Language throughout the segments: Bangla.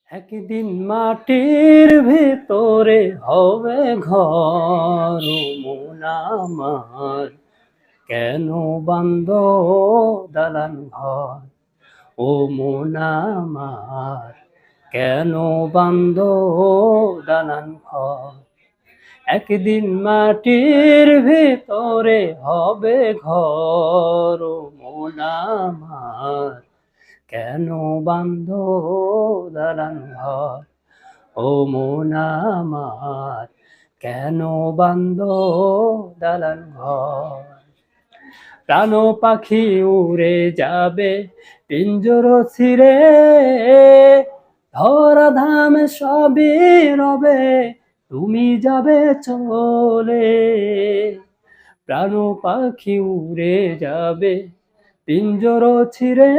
একদিন মাটির ভিতরে হবে ঘর, ও মন আমার কেন বান্দ দালান ঘর। ও মন আমার কেন বান্দ দালান ঘর। একদিন মাটির ভিতরে হবে ঘর, ও মন আমার কেন বান্দ দালান ঘর। ও মন আমার কেন বান্দ দালান ঘর। প্রাণ পাখি উড়ে যাবে পিঞ্জর ছিঁড়ে, ধরা ধাম সবই রবে তুমি যাবে চলে। প্রাণ পাখি উড়ে যাবে পিঞ্জর ছিঁড়ে,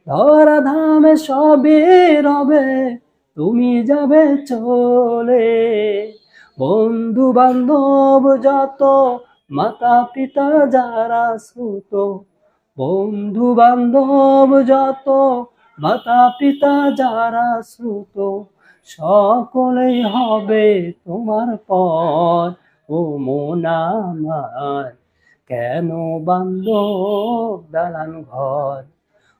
ধরা ধামে সবই রবে তুমি যাবে চলে। বন্ধু বান্ধব যত, মাতা পিতা যারা সুত, বন্ধু বান্ধব যত, মাতা পিতা যারা সুত, সকলেই হবে তোমার পর। ও মন আমার কেন বান্দ দালান ঘর।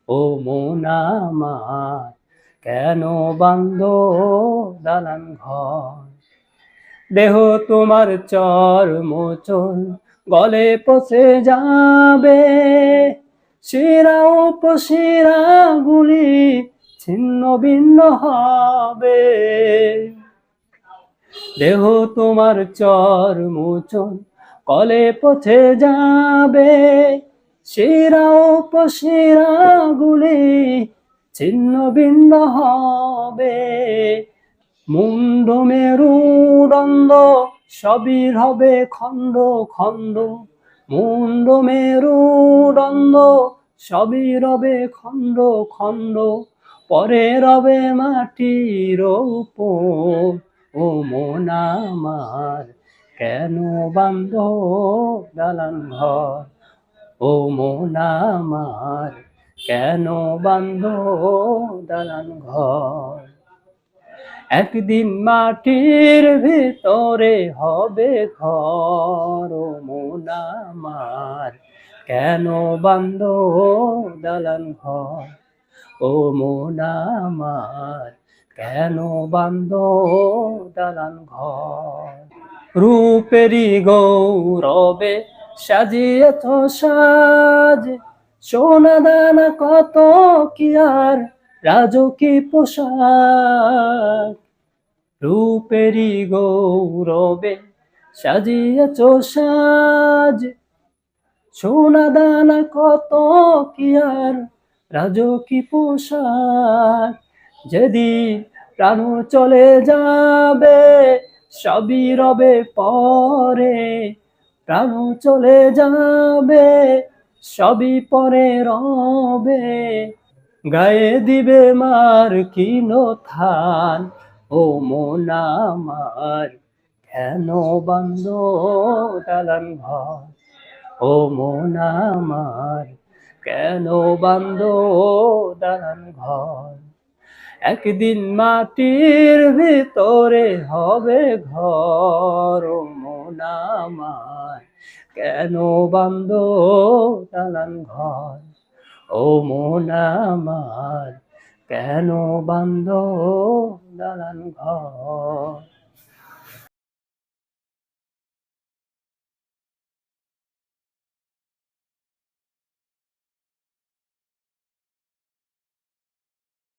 ও মন আমার কেন বান্দ দালান ঘর। দেহ তোমার চর মোচন গলে পচে যাবে, শিরা উপশিরা গুলি ছিন্ন ভিন্ন হবে। দেহ তোমার চর মোচন কলে পচে যাবে, শিরা উপশিরা গুলি ছিন্ন ভিন্ন হবে। মুন্ড মেরুদণ্ড সবই হবে খণ্ড খণ্ড, মুন্ড মেরুদণ্ড সবই রবে খণ্ড খণ্ড, পরে রবে মাটির উপর। ও মন আমার কেন বান্দ দালান ঘর। ও মন আমার কেন বান্দ দালান ঘর। একদিন মাটির ভিতরে হবে ঘর, ও মন আমার কেন বান্দ দালান ঘর। ও মন আমার কেন বান্দ দালান ঘর। রূপেরই গৌরবে সাজিয়েছ সাজ, সোনা দানা কত কি আর রাজকী পোশাক। রূপেরই গৌরবে সাজিয়েছ সাজ, সোনা দানা কত কি আর রাজকী পোশাক। যেদিন প্রাণ চলে যাবে সবই রবে পরে, প্রাণ চলে যাবে সবই পরে রবে। গায়ে দিবে মার কিন থান, ও মন আমার কেন বান্দ দালান ঘর। ও মন আমার কেন বান্দ দালান ঘর। একদিন মাটির ভিতরে হবে ঘর, ও মন আমার কেন বান্দ দালান ঘর। ও মন আমার কেন বান্দ দালান ঘর।